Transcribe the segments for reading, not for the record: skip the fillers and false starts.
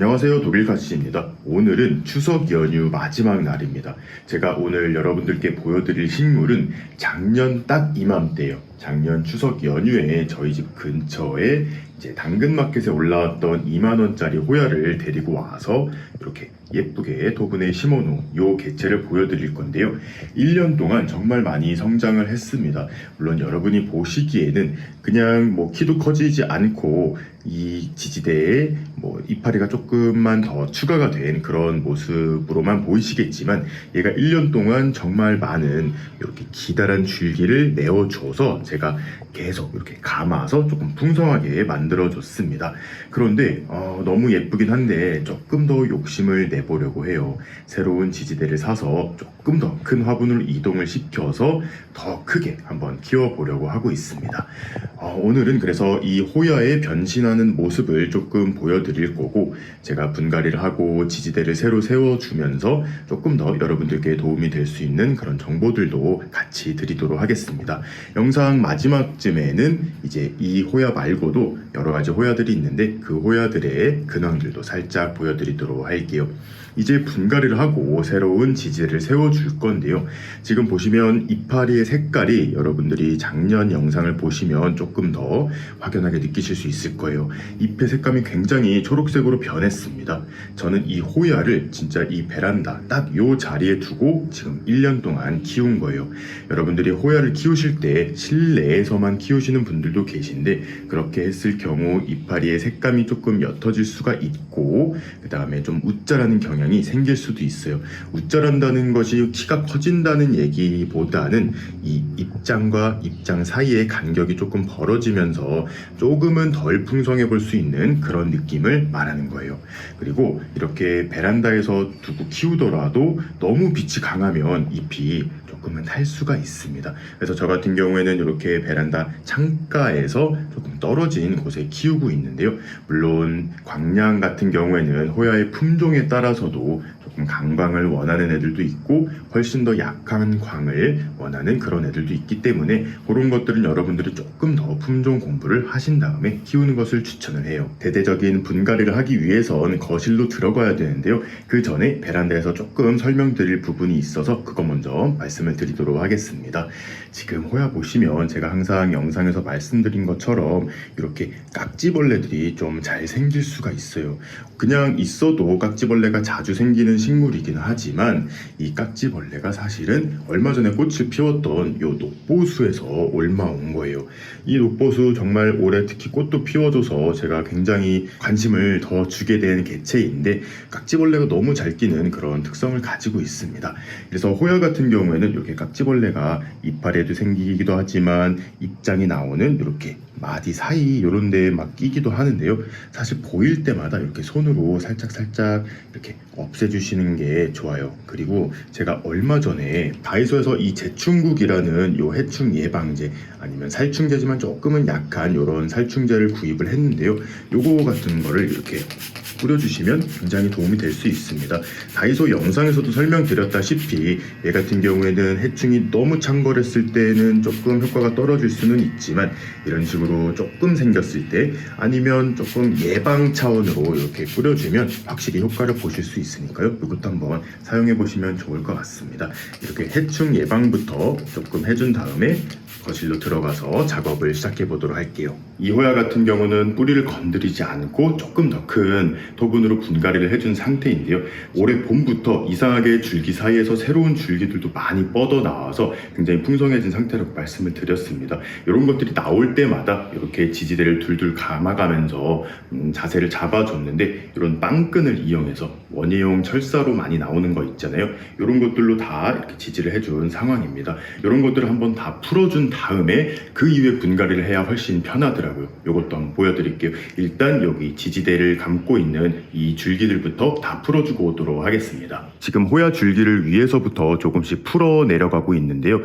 안녕하세요, 독일카시입니다. 오늘은 추석 연휴 마지막 날입니다. 제가 오늘 여러분들께 보여드릴 식물은 작년 딱 이맘때요. 작년 추석 연휴에 저희 집 근처에 이제 당근마켓에 올라왔던 2만원짜리 호야를 데리고 와서 이렇게 예쁘게 토분에 심어놓은 요 개체를 보여드릴 건데요. 1년 동안 정말 많이 성장을 했습니다. 물론 여러분이 보시기에는 그냥 키도 커지지 않고 이 지지대에 이파리가 조금만 더 추가가 된 그런 모습으로만 보이시겠지만, 얘가 1년 동안 정말 많은 이렇게 기다란 줄기를 내어줘서 제가 계속 이렇게 감아서 조금 풍성하게 만들어줬습니다. 그런데 너무 예쁘긴 한데 조금 더 욕심을 내보려고 해요. 새로운 지지대를 사서 조금 더 큰 화분으로 이동을 시켜서 더 크게 한번 키워보려고 하고 있습니다. 오늘은 그래서 이 호야의 변신하는 모습을 조금 보여드릴 거고, 제가 분갈이를 하고 지지대를 새로 세워주면서 조금 더 여러분들께 도움이 될 수 있는 그런 정보들도 같이 드리도록 하겠습니다. 영상 마지막쯤에는 이제 이 호야 말고도 여러 가지 호야들이 있는데 그 호야들의 근황들도 살짝 보여드리도록 할게요. 이제 분갈이를 하고 새로운 지지대를 세워줄 건데요. 지금 보시면 이파리의 색깔이 여러분들이 작년 영상을 보시면 조금 더 확연하게 느끼실 수 있을 거예요. 잎의 색감이 굉장히 초록색으로 변했습니다. 저는 이 호야를 진짜 이 베란다 딱 요 자리에 두고 지금 1년 동안 키운 거예요. 여러분들이 호야를 키우실 때 실내에서만 키우시는 분들도 계신데, 그렇게 했을 경우 이파리의 색감이 조금 옅어질 수가 있고, 그 다음에 좀 웃자라는 경향이 생길 수도 있어요. 웃자란다는 것이 키가 커진다는 얘기보다는 이 입장과 입장 사이의 간격이 조금 벌어지면서 조금은 덜 풍성해 볼 수 있는 그런 느낌을 말하는 거예요. 그리고 이렇게 베란다에서 두고 키우더라도 너무 빛이 강하면 잎이 조금은 탈 수가 있습니다. 그래서 저 같은 경우에는 이렇게 베란다 창가에서 조금 떨어진 곳에 키우고 있는데요. 물론 광양 같은 경우에는 호야의 품종에 따라서도 조금 강광을 원하는 애들도 있고 훨씬 더 약한 광을 원하는 그런 애들도 있기 때문에, 그런 것들은 여러분들이 조금 더 품종 공부를 하신 다음에 키우는 것을 추천을 해요. 대대적인 분갈이를 하기 위해선 거실로 들어가야 되는데요. 그 전에 베란다에서 조금 설명드릴 부분이 있어서 그거 먼저 말씀을 드리도록 하겠습니다. 지금 호야 보시면 제가 항상 영상에서 말씀드린 것처럼 이렇게 깍지벌레들이 좀 잘 생길 수가 있어요. 그냥 있어도 깍지벌레가 자주 생기는 식물이긴 하지만, 이 깍지벌레가 사실은 얼마 전에 꽃을 피웠던 요 녹보수에서 옮아온 거예요. 이 녹보수 정말 올해 특히 꽃도 피워줘서 제가 굉장히 관심을 더 주게 된 개체인데, 깍지벌레가 너무 잘 끼는 그런 특성을 가지고 있습니다. 그래서 호야 같은 경우에는 이렇게 깍지벌레가 이파리에도 생기기도 하지만 입장이 나오는 이렇게 마디 사이 이런 데에 막 끼기도 하는데요. 사실 보일 때마다 이렇게 손으로 살짝 이렇게 없애주시는 게 좋아요. 그리고 제가 얼마 전에 다이소에서 이 제충국이라는 요 해충 예방제, 아니면 살충제지만 조금은 약한 이런 살충제를 구입을 했는데요. 요거 같은 거를 이렇게 뿌려주시면 굉장히 도움이 될 수 있습니다. 다이소 영상에서도 설명드렸다시피 얘 같은 경우에는 해충이 너무 창궐했을 때는 조금 효과가 떨어질 수는 있지만, 이런 식으로 조금 생겼을 때 아니면 조금 예방 차원으로 이렇게 뿌려주면 확실히 효과를 보실 수 있으니까요. 이것도 한번 사용해 보시면 좋을 것 같습니다. 이렇게 해충 예방부터 조금 해준 다음에 거실로 들어가서 작업을 시작해 보도록 할게요. 이 호야 같은 경우는 뿌리를 건드리지 않고 조금 더 큰 토분으로 분갈이를 해준 상태인데요. 올해 봄부터 이상하게 줄기 사이에서 새로운 줄기들도 많이 뻗어 나와서 굉장히 풍성해진 상태라고 말씀을 드렸습니다. 이런 것들이 나올 때마다 이렇게 지지대를 둘둘 감아가면서 자세를 잡아줬는데, 이런 빵끈을 이용해서 원예용 철사로 많이 나오는 거 있잖아요. 이런 것들로 다 이렇게 지지를 해준 상황입니다. 이런 것들을 한번 다 풀어준 다음에 그 이후에 분갈이를 해야 훨씬 편하더라고요. 이것도 한번 보여드릴게요. 일단 여기 지지대를 감고 있는 이 줄기들부터 다 풀어주고 오도록 하겠습니다. 지금 호야 줄기를 위에서부터 조금씩 풀어 내려가고 있는데요.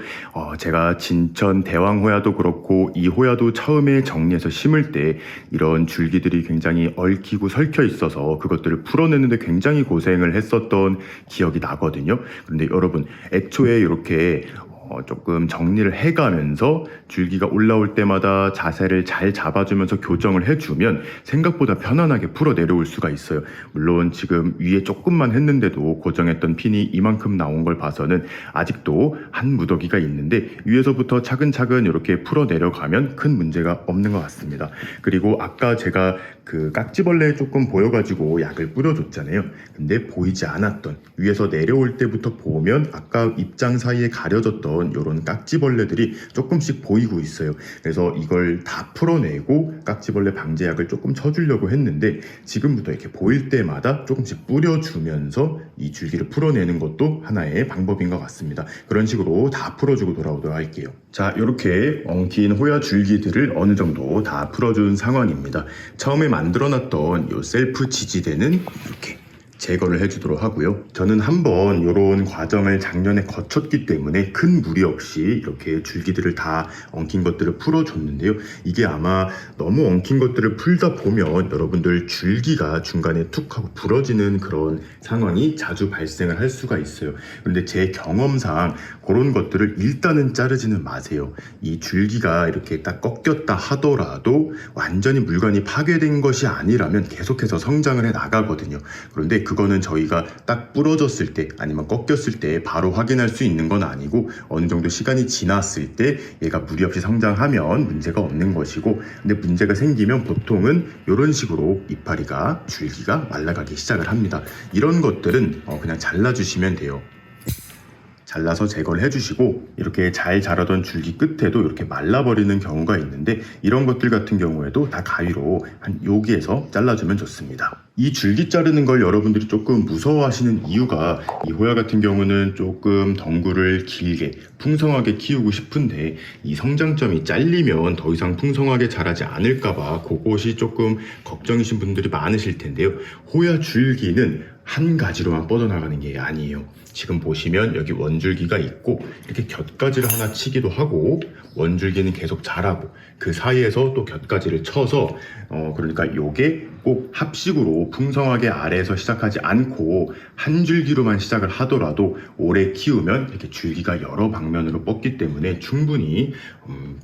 제가 진천 대왕 호야도 그렇고 이 호야도 처음에 정리해서 심을 때 이런 줄기들이 굉장히 얽히고 설켜 있어서 그것들을 풀어내는데 굉장히 고생을 했었던 기억이 나거든요. 그런데 여러분, 애초에 이렇게 조금 정리를 해가면서 줄기가 올라올 때마다 자세를 잘 잡아주면서 교정을 해주면 생각보다 편안하게 풀어 내려올 수가 있어요. 물론 지금 위에 조금만 했는데도 고정했던 핀이 이만큼 나온 걸 봐서는 아직도 한 무더기가 있는데 위에서부터 차근차근 이렇게 풀어 내려가면 큰 문제가 없는 것 같습니다. 그리고 아까 제가 그 깍지벌레 조금 보여가지고 약을 뿌려줬잖아요. 근데 보이지 않았던, 위에서 내려올 때부터 보면 아까 입장 사이에 가려졌던 이런 깍지벌레들이 조금씩 보이고 있어요. 그래서 이걸 다 풀어내고 깍지벌레 방제약을 조금 쳐주려고 했는데 지금부터 이렇게 보일 때마다 조금씩 뿌려주면서 이 줄기를 풀어내는 것도 하나의 방법인 것 같습니다. 그런 식으로 다 풀어주고 돌아오도록 할게요. 자, 이렇게 엉킨 호야 줄기들을 어느 정도 다 풀어준 상황입니다. 처음에 만들어놨던 이 셀프 지지대는 이렇게 제거를 해주도록 하고요. 저는 한번 이런 과정을 작년에 거쳤기 때문에 큰 무리 없이 이렇게 줄기들을 다 엉킨 것들을 풀어줬는데요. 이게 아마 너무 엉킨 것들을 풀다 보면 여러분들 줄기가 중간에 툭 하고 부러지는 그런 상황이 자주 발생을 할 수가 있어요. 그런데 제 경험상 그런 것들을 일단은 자르지는 마세요. 이 줄기가 이렇게 딱 꺾였다 하더라도 완전히 물건이 파괴된 것이 아니라면 계속해서 성장을 해 나가거든요. 그런데 그거는 저희가 딱 부러졌을 때 아니면 꺾였을 때 바로 확인할 수 있는 건 아니고 어느 정도 시간이 지났을 때 얘가 무리 없이 성장하면 문제가 없는 것이고, 근데 문제가 생기면 보통은 이런 식으로 이파리가 줄기가 말라가기 시작을 합니다. 이런 것들은 그냥 잘라주시면 돼요. 잘라서 제거를 해주시고, 이렇게 잘 자라던 줄기 끝에도 이렇게 말라버리는 경우가 있는데 이런 것들 같은 경우에도 다 가위로 한 여기에서 잘라주면 좋습니다. 이 줄기 자르는 걸 여러분들이 조금 무서워하시는 이유가, 이 호야 같은 경우는 조금 덩굴을 길게 풍성하게 키우고 싶은데 이 성장점이 잘리면 더 이상 풍성하게 자라지 않을까봐 그것이 조금 걱정이신 분들이 많으실 텐데요. 호야 줄기는 한 가지로만 뻗어나가는 게 아니에요. 지금 보시면 여기 원줄기가 있고 이렇게 곁가지를 하나 치기도 하고 원줄기는 계속 자라고 그 사이에서 또 곁가지를 쳐서 그러니까 요게 꼭 합식으로 풍성하게 아래에서 시작하지 않고 한 줄기로만 시작을 하더라도 오래 키우면 이렇게 줄기가 여러 방면으로 뻗기 때문에 충분히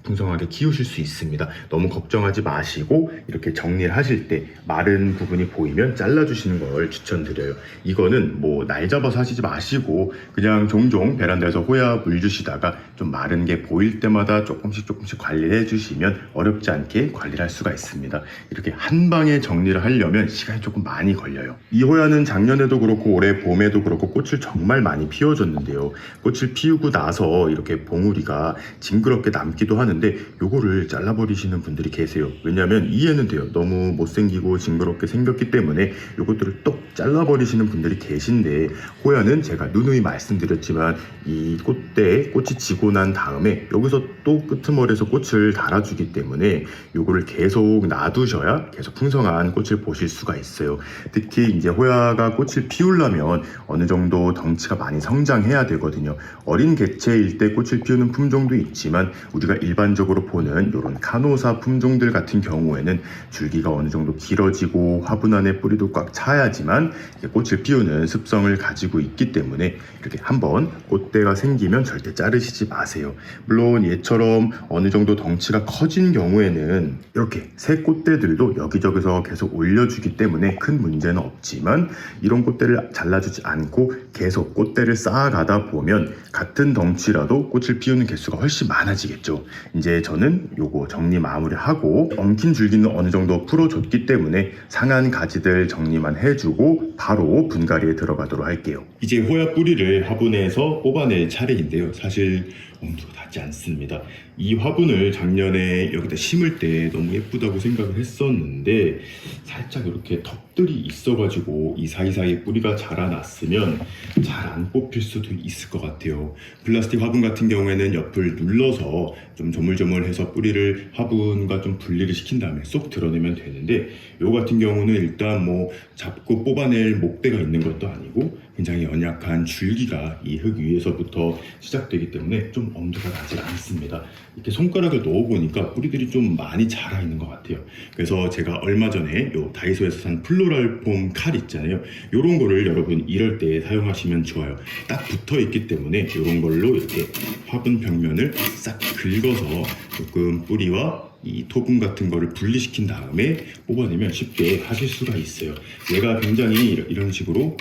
풍성하게 키우실 수 있습니다. 너무 걱정하지 마시고 이렇게 정리를 하실 때 마른 부분이 보이면 잘라주시는 걸 추천드려요. 이거는 뭐 날 잡아서 하시지 마시고 그냥 종종 베란다에서 호야 물 주시다가 좀 마른 게 보일 때마다 조금씩 관리를 해주시면 어렵지 않게 관리를 할 수가 있습니다. 이렇게 한 방에 정리를 하려면 시간이 조금 많이 걸려요. 이 호야는 작년에도 그렇고 올해 봄에도 그렇고 꽃을 정말 많이 피워줬는데요. 꽃을 피우고 나서 이렇게 봉우리가 징그럽게 남기도 하는데 요거를 잘라버리시는 분들이 계세요. 왜냐하면 이해는 돼요. 너무 못생기고 징그럽게 생겼기 때문에 요것들을 똑 잘라버리시는 분들이 계신데, 호야는 제가 누누이 말씀드렸지만 이 꽃대에 꽃이 지고 난 다음에 여기서 또 끄트머리에서 꽃을 달아주기 때문에 요거를 계속 놔두셔야 계속 풍성한 꽃을 보실 수가 있어요. 특히 이제 호야가 꽃을 피우려면 어느 정도 덩치가 많이 성장해야 되거든요. 어린 개체일 때 꽃을 피우는 품종도 있지만 우리가 일반적으로 보는 이런 카노사 품종들 같은 경우에는 줄기가 어느 정도 길어지고 화분 안에 뿌리도 꽉 차야지만 꽃을 피우는 습성을 가지고 있기 때문에 이렇게 한번 꽃대가 생기면 절대 자르시지 마세요. 물론 얘처럼 어느 정도 덩치가 커진 경우에는 이렇게 새 꽃대들도 여기저기서 계속 올려주기 때문에 큰 문제는 없지만, 이런 꽃대를 잘라주지 않고 계속 꽃대를 쌓아가다 보면 같은 덩치라도 꽃을 피우는 개수가 훨씬 많아지겠죠. 이제 저는 요거 정리 마무리하고 엉킨 줄기는 어느 정도 풀어줬기 때문에 상한 가지들 정리만 해주고 바로 분갈이에 들어가도록 할게요. 이제 호야 뿌리를 화분에서 뽑아낼 차례인데요. 사실 엄두가 나지 않습니다. 이 화분을 작년에 여기다 심을 때 너무 예쁘다고 생각을 했었는데 살짝 이렇게 턱들이 있어가지고 이 사이사이에 뿌리가 자라났으면 잘 안 뽑힐 수도 있을 것 같아요. 플라스틱 화분 같은 경우에는 옆을 눌러서 좀 조물조물해서 뿌리를 화분과 좀 분리를 시킨 다음에 쏙 드러내면 되는데, 요 같은 경우는 일단 뭐 잡고 뽑아낼 목대가 있는 것도 아니고 굉장히 연약한 줄기가 이 흙 위에서부터 시작되기 때문에 좀 엄두가 나지 않습니다. 이렇게 손가락을 넣어보니까 뿌리들이 좀 많이 자라 있는 것 같아요. 그래서 제가 얼마 전에 요 다이소에서 산 플로랄 폼 칼 있잖아요. 요런 거를 여러분 이럴 때 사용하시면 좋아요. 딱 붙어 있기 때문에 요런 걸로 이렇게 화분 벽면을 싹 긁어서 조금 뿌리와 이 토분 같은 거를 분리시킨 다음에 뽑아내면 쉽게 하실 수가 있어요. 얘가 굉장히 이런 식으로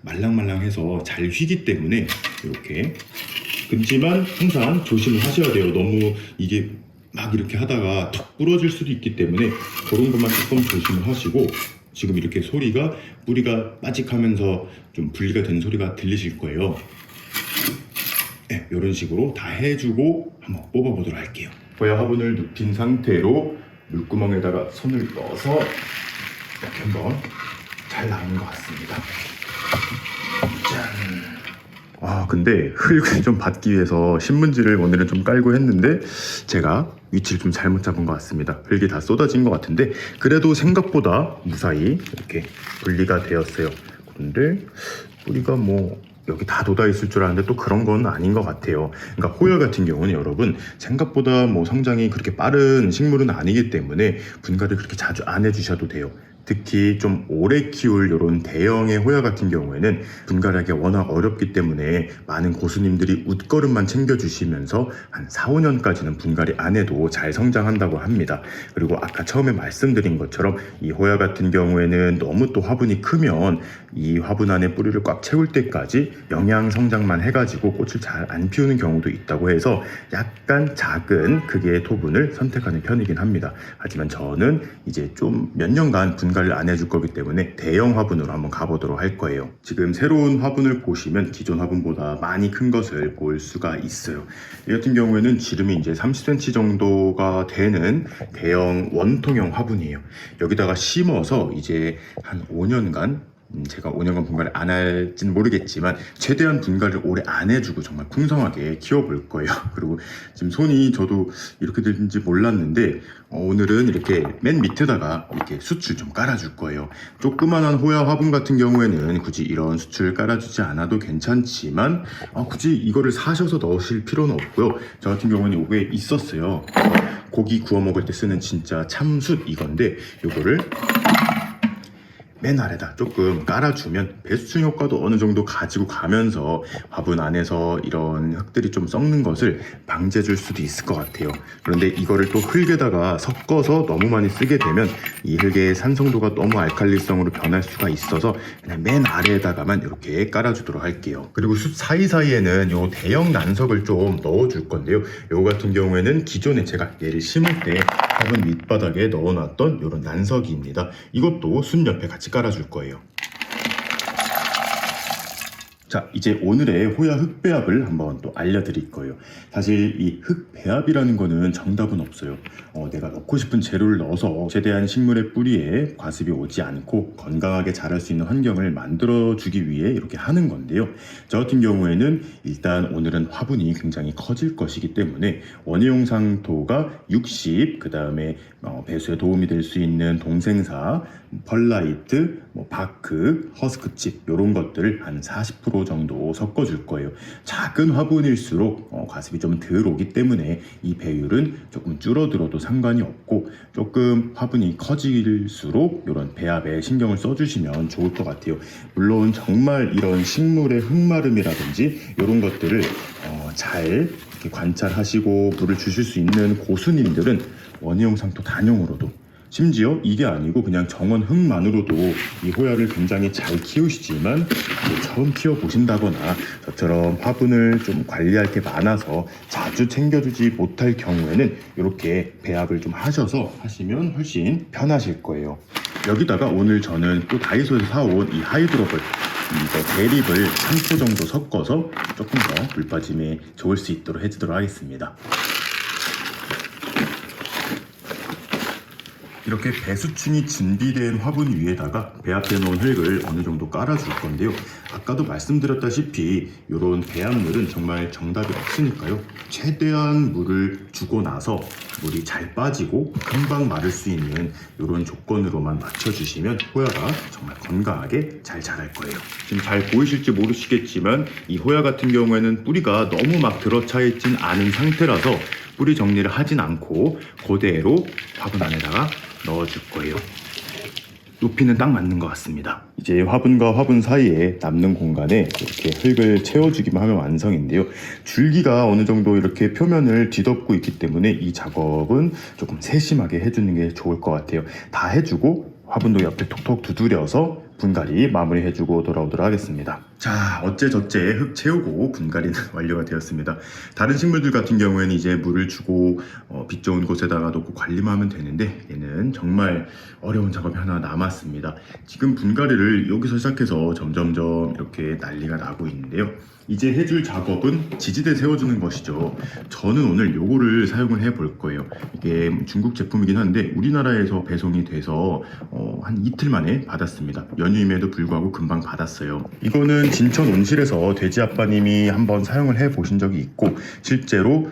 말랑말랑해서 잘 휘기 때문에 이렇게 그렇지만 항상 조심을 하셔야 돼요. 너무 이게 막 이렇게 하다가 턱 부러질 수도 있기 때문에 그런 것만 조금 조심을 하시고 지금 이렇게 소리가 뿌리가 빠직하면서 좀 분리가 된 소리가 들리실 거예요. 네, 이런 식으로 다 해주고 한번 뽑아보도록 할게요. 호야 화분을 눕힌 상태로 물구멍에다가 손을 넣어서 이렇게 한번 잘 나온 것 같습니다. 짠. 근데 흙을 좀 받기 위해서 신문지를 오늘은 좀 깔고 했는데 제가 위치를 좀 잘못 잡은 것 같습니다. 흙이 다 쏟아진 것 같은데 그래도 생각보다 무사히 이렇게 분리가 되었어요. 그런데 뿌리가 여기 다 돋아 있을 줄 알았는데 또 그런 건 아닌 것 같아요. 그러니까 호야 같은 경우는 여러분 생각보다 성장이 그렇게 빠른 식물은 아니기 때문에 분갈이를 그렇게 자주 안 해주셔도 돼요. 특히 좀 오래 키울 이런 대형의 호야 같은 경우에는 분갈이하기가 워낙 어렵기 때문에 많은 고수님들이 웃거름만 챙겨주시면서 한 4, 5년까지는 분갈이 안 해도 잘 성장한다고 합니다. 그리고 아까 처음에 말씀드린 것처럼 이 호야 같은 경우에는 너무 또 화분이 크면 이 화분 안에 뿌리를 꽉 채울 때까지 영양 성장만 해가지고 꽃을 잘 안 피우는 경우도 있다고 해서 약간 작은 크기의 토분을 선택하는 편이긴 합니다. 하지만 저는 이제 좀 몇 년간 분갈이를 안 해줄 거기 때문에 대형 화분으로 한번 가보도록 할 거예요. 지금 새로운 화분을 보시면 기존 화분보다 많이 큰 것을 볼 수가 있어요. 이 같은 경우에는 지름이 이제 30cm 정도가 되는 대형 원통형 화분이에요. 여기다가 심어서 이제 한 5년간 제가 5년간 분갈이 안 할지는 모르겠지만 최대한 분갈이를 오래 안 해주고 정말 풍성하게 키워볼 거예요. 그리고 지금 손이 저도 이렇게 되는지 몰랐는데 오늘은 이렇게 맨 밑에다가 이렇게 수출 좀 깔아줄 거예요. 조그만한 호야 화분 같은 경우에는 굳이 이런 수출 깔아주지 않아도 괜찮지만 굳이 이거를 사셔서 넣으실 필요는 없고요. 저 같은 경우는 이게 있었어요. 고기 구워 먹을 때 쓰는 진짜 참숯 이건데 이거를 맨 아래다 조금 깔아주면 배수충 효과도 어느 정도 가지고 가면서 화분 안에서 이런 흙들이 좀 썩는 것을 방지해 줄 수도 있을 것 같아요. 그런데 이거를 또 흙에다가 섞어서 너무 많이 쓰게 되면 이 흙의 산성도가 너무 알칼리성으로 변할 수가 있어서 그냥 맨 아래에다가만 이렇게 깔아주도록 할게요. 그리고 숲 사이사이에는 요 대형 난석을 좀 넣어줄 건데요. 요 같은 경우에는 기존에 제가 얘를 심을 때 화분 밑바닥에 넣어놨던 이런 난석입니다. 이것도 숲 옆에 같이 깔아줄 거예요. 자, 이제 오늘의 호야 흙배합을 한번 또 알려드릴 거예요. 사실 이 흙배합이라는 거는 정답은 없어요. 내가 넣고 싶은 재료를 넣어서 최대한 식물의 뿌리에 과습이 오지 않고 건강하게 자랄 수 있는 환경을 만들어주기 위해 이렇게 하는 건데요. 저 같은 경우에는 일단 오늘은 화분이 굉장히 커질 것이기 때문에 원예용 상토가 60, 그 다음에 배수에 도움이 될 수 있는 동생사, 펄라이트, 바크, 허스크칩 이런 것들을 한 40% 정도 섞어줄 거예요. 작은 화분일수록 과습이 좀 덜 오기 때문에 이 배율은 조금 줄어들어도 상관이 없고 조금 화분이 커질수록 이런 배합에 신경을 써주시면 좋을 것 같아요. 물론 정말 이런 식물의 흙마름이라든지 이런 것들을 잘 이렇게 관찰하시고 물을 주실 수 있는 고수님들은 원예용 상토 단용으로도 심지어 이게 아니고 그냥 정원 흙만으로도 이 호야를 굉장히 잘 키우시지만 처음 키워보신다거나 저처럼 화분을 좀 관리할 게 많아서 자주 챙겨주지 못할 경우에는 이렇게 배합을 좀 하셔서 하시면 훨씬 편하실 거예요. 여기다가 오늘 저는 또 다이소에서 사온 이 하이드로블 이거 대립을 3초 정도 섞어서 조금 더 물 빠짐에 좋을 수 있도록 해주도록 하겠습니다. 이렇게 배수층이 준비된 화분 위에다가 배합해 놓은 흙을 어느 정도 깔아줄 건데요. 아까도 말씀드렸다시피 이런 배합물은 정말 정답이 없으니까요. 최대한 물을 주고 나서 물이 잘 빠지고 금방 마를 수 있는 이런 조건으로만 맞춰주시면 호야가 정말 건강하게 잘 자랄 거예요. 지금 잘 보이실지 모르시겠지만 이 호야 같은 경우에는 뿌리가 너무 막 들어차 있진 않은 상태라서 뿌리 정리를 하진 않고 그대로 화분 안에다가 넣어줄 거예요. 높이는 딱 맞는 것 같습니다. 이제 화분과 화분 사이에 남는 공간에 이렇게 흙을 채워주기만 하면 완성인데요. 줄기가 어느 정도 이렇게 표면을 뒤덮고 있기 때문에 이 작업은 조금 세심하게 해주는 게 좋을 것 같아요. 다 해주고 화분도 옆에 톡톡 두드려서 분갈이 마무리해주고 돌아오도록 하겠습니다. 자, 어째저째 흙 채우고 분갈이는 완료가 되었습니다. 다른 식물들 같은 경우에는 이제 물을 주고 빛 좋은 곳에다가 놓고 관리만 하면 되는데 얘는 정말 어려운 작업이 하나 남았습니다. 지금 분갈이를 여기서 시작해서 점점점 이렇게 난리가 나고 있는데요. 이제 해줄 작업은 지지대 세워주는 것이죠. 저는 오늘 요거를 사용을 해볼 거예요. 이게 중국 제품이긴 한데 우리나라에서 배송이 돼서 한 이틀 만에 받았습니다. 연휴임에도 불구하고 금방 받았어요. 이거는 진천 온실에서 돼지 아빠님이 한번 사용을 해보신 적이 있고 실제로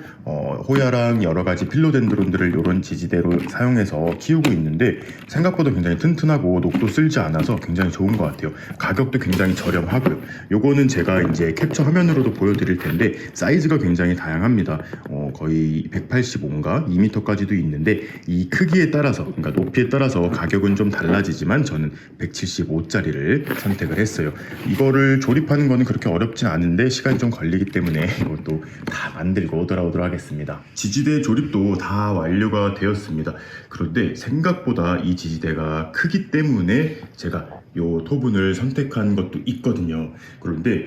호야랑 여러 가지 필로덴드론들을 이런 지지대로 사용해서 키우고 있는데 생각보다 굉장히 튼튼하고 녹도 쓸지 않아서 굉장히 좋은 것 같아요. 가격도 굉장히 저렴하고요. 요거는 제가 이제 캡처 화면으로도 보여드릴 텐데 사이즈가 굉장히 다양합니다. 거의 185인가 2m까지도 있는데 이 크기에 따라서 그러니까 높이에 따라서 가격은 좀 달라지지만 저는 175짜리를 선택을 했어요. 이거를 조립하는 거는 그렇게 어렵진 않은데 시간이 좀 걸리기 때문에 이것도 다 만들고 돌아오도록 하겠습니다. 지지대 조립도 다 완료가 되었습니다. 그런데 생각보다 이 지지대가 크기 때문에 제가 요 토분을 선택한 것도 있거든요. 그런데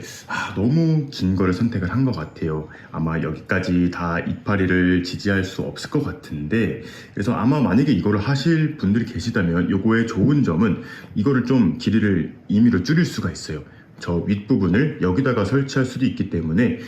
너무 긴 거를 선택을 한 것 같아요. 아마 여기까지 다 이파리를 지지할 수 없을 것 같은데 그래서 아마 만약에 이거를 하실 분들이 계시다면 요거의 좋은 점은 이거를 좀 길이를 임의로 줄일 수가 있어요. 저 윗부분을 여기다가 설치할 수도 있기 때문에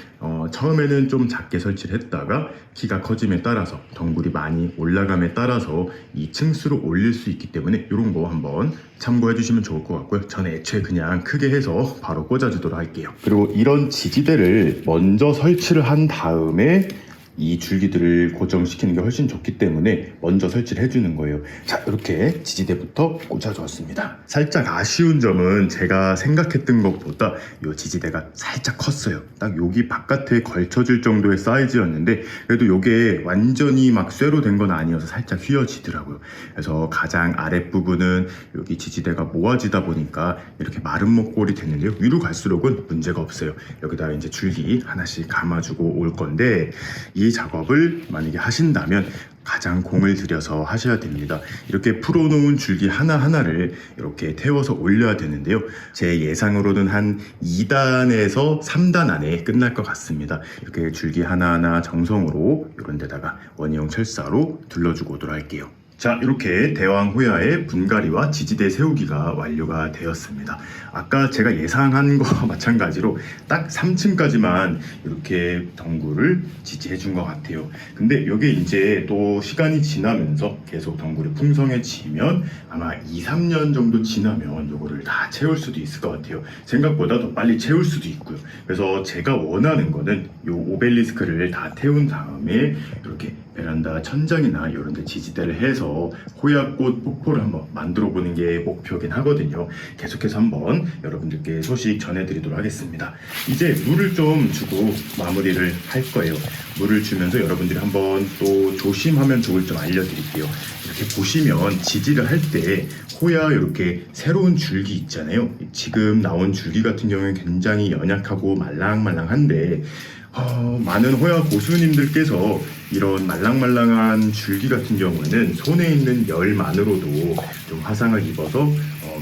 처음에는 좀 작게 설치를 했다가 키가 커짐에 따라서 덩굴이 많이 올라감에 따라서 이 층수를 올릴 수 있기 때문에 이런 거 한번 참고해 주시면 좋을 것 같고요. 저는 애초에 그냥 크게 해서 바로 꽂아주도록 할게요. 그리고 이런 지지대를 먼저 설치를 한 다음에 이 줄기들을 고정시키는 게 훨씬 좋기 때문에 먼저 설치를 해주는 거예요. 자, 이렇게 지지대부터 꽂아주었습니다. 살짝 아쉬운 점은 제가 생각했던 것보다 이 지지대가 살짝 컸어요. 딱 여기 바깥에 걸쳐질 정도의 사이즈였는데 그래도 이게 완전히 막 쇠로 된 건 아니어서 살짝 휘어지더라고요. 그래서 가장 아랫부분은 여기 지지대가 모아지다 보니까 이렇게 마른 목골이 됐는데요. 위로 갈수록은 문제가 없어요. 여기다 이제 줄기 하나씩 감아주고 올 건데 이 작업을 만약에 하신다면 가장 공을 들여서 하셔야 됩니다. 이렇게 풀어놓은 줄기 하나하나를 이렇게 태워서 올려야 되는데요. 제 예상으로는 한 2단에서 3단 안에 끝날 것 같습니다. 이렇게 줄기 하나하나 정성으로 이런 데다가 원형 철사로 둘러주고 오도록 할게요. 자, 이렇게 대왕 호야의 분갈이와 지지대 세우기가 완료가 되었습니다. 아까 제가 예상한 거와 마찬가지로 딱 3층까지만 이렇게 덩굴을 지지해 준 것 같아요. 근데 이게 이제 또 시간이 지나면서 계속 덩굴이 풍성해지면 아마 2, 3년 정도 지나면 이거를 다 채울 수도 있을 것 같아요. 생각보다 더 빨리 채울 수도 있고요. 그래서 제가 원하는 거는 이 오벨리스크를 다 태운 다음에 이렇게 베란다 천장이나 이런 데 지지대를 해서 호야꽃 폭포를 한번 만들어 보는 게 목표긴 하거든요. 계속해서 한번 여러분들께 소식 전해드리도록 하겠습니다. 이제 물을 좀 주고 마무리를 할 거예요. 물을 주면서 여러분들이 한번 또 조심하면 좋을 점 알려드릴게요. 이렇게 보시면 지지를 할 때 호야 이렇게 새로운 줄기 있잖아요. 지금 나온 줄기 같은 경우는 굉장히 연약하고 말랑말랑한데 많은 호야 고수님들께서 이런 말랑말랑한 줄기 같은 경우에는 손에 있는 열만으로도 좀 화상을 입어서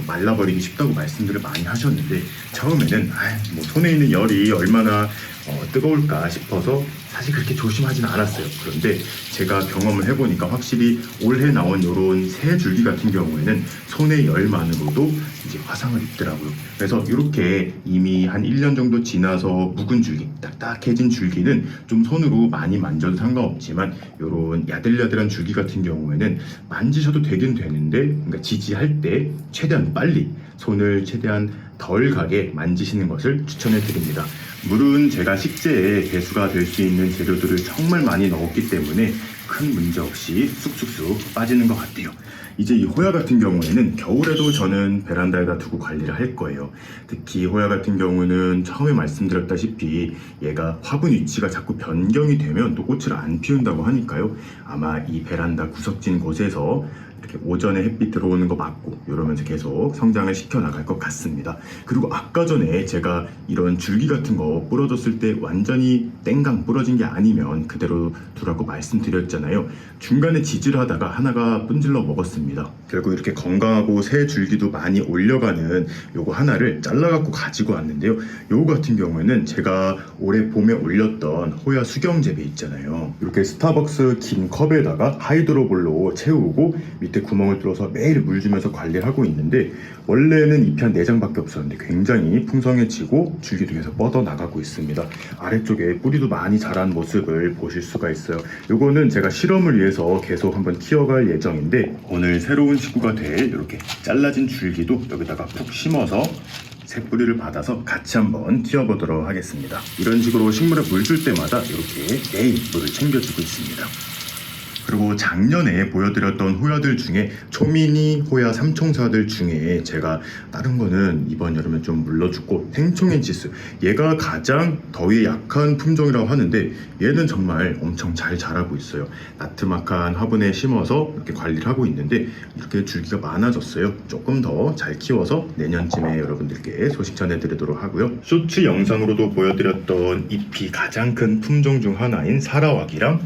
말라버리기 쉽다고 말씀들을 많이 하셨는데 처음에는 뭐 손에 있는 열이 얼마나 뜨거울까 싶어서 사실 그렇게 조심하진 않았어요. 그런데 제가 경험을 해보니까 확실히 올해 나온 이런 새 줄기 같은 경우에는 손의 열만으로도 이제 화상을 입더라고요. 그래서 이렇게 이미 한 1년 정도 지나서 묵은 줄기, 딱딱해진 줄기는 좀 손으로 많이 만져도 상관없지만 이런 야들야들한 줄기 같은 경우에는 만지셔도 되긴 되는데, 그러니까 지지할 때 최대한 빨리 손을 최대한 덜 가게 만지시는 것을 추천해 드립니다. 물은 제가 식재에 배수가 될 수 있는 재료들을 정말 많이 넣었기 때문에 큰 문제 없이 쑥쑥쑥 빠지는 것 같아요. 이제 이 호야 같은 경우에는 겨울에도 저는 베란다에다 두고 관리를 할 거예요. 특히 호야 같은 경우는 처음에 말씀드렸다시피 얘가 화분 위치가 자꾸 변경이 되면 또 꽃을 안 피운다고 하니까요. 아마 이 베란다 구석진 곳에서 이렇게 오전에 햇빛 들어오는 거 맞고 이러면서 계속 성장을 시켜 나갈 것 같습니다. 그리고 아까 전에 제가 이런 줄기 같은 거 부러졌을 때 완전히 땡강 부러진 게 아니면 그대로 두라고 말씀드렸잖아요. 중간에 지지를 하다가 하나가 분질러 먹었습니다. 결국 이렇게 건강하고 새 줄기도 많이 올려가는 요거 하나를 잘라갖고 가지고 왔는데요. 요거 같은 경우에는 제가 올해 봄에 올렸던 호야 수경재배 있잖아요. 이렇게 스타벅스 긴 컵에다가 하이드로볼로 채우고 밑에 구멍을 뚫어서 매일 물 주면서 관리를 하고 있는데, 원래는 잎이 한 4장밖에 없었는데 굉장히 풍성해지고 줄기도 계속 뻗어나가고 있습니다. 아래쪽에 뿌리도 많이 자란 모습을 보실 수가 있어요. 요거는 제가 실험을 위해서 계속 한번 키워갈 예정인데, 오늘 새로운 식구가 될 이렇게 잘라진 줄기도 여기다가 푹 심어서 새 뿌리를 받아서 같이 한번 키워보도록 하겠습니다. 이런 식으로 식물에 물 줄 때마다 이렇게 매일 물을 챙겨주고 있습니다. 그리고 작년에 보여드렸던 호야들 중에 초미니 호야 삼총사들 중에 제가 다른 거는 이번 여름에 좀 물러주고 생총엔치스, 얘가 가장 더위에 약한 품종이라고 하는데 얘는 정말 엄청 잘 자라고 있어요. 나트막한 화분에 심어서 이렇게 관리를 하고 있는데 이렇게 줄기가 많아졌어요. 조금 더 잘 키워서 내년쯤에 여러분들께 소식 전해드리도록 하고요. 쇼츠 영상으로도 보여드렸던 잎이 가장 큰 품종 중 하나인 사라왁이랑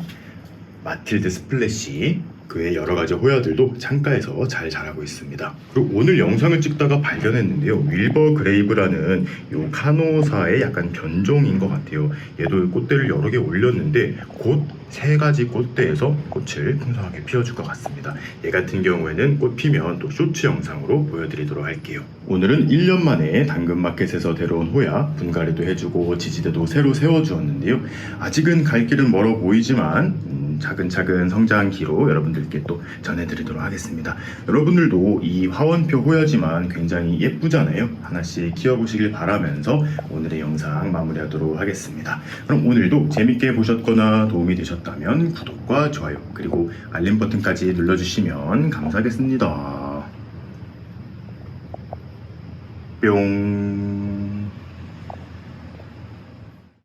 마틸드 스플래시, 그 외 여러 가지 호야들도 창가에서 잘 자라고 있습니다. 그리고 오늘 영상을 찍다가 발견했는데요, 윌버 그레이브라는 요 카노사의 약간 변종인 것 같아요. 얘도 꽃대를 여러 개 올렸는데 곧 3가지 꽃대에서 꽃을 풍성하게 피워줄 것 같습니다. 얘 같은 경우에는 꽃 피면 또 쇼츠 영상으로 보여드리도록 할게요. 오늘은 1년 만에 당근마켓에서 데려온 호야 분갈이도 해주고 지지대도 새로 세워주었는데요. 아직은 갈 길은 멀어 보이지만 차근차근 성장기로 여러분들께 또 전해드리도록 하겠습니다. 여러분들도 이 화원표 호야지만 굉장히 예쁘잖아요. 하나씩 키워보시길 바라면서 오늘의 영상 마무리하도록 하겠습니다. 그럼 오늘도 재밌게 보셨거나 도움이 되셨다면 구독과 좋아요 그리고 알림 버튼까지 눌러주시면 감사하겠습니다. 뿅.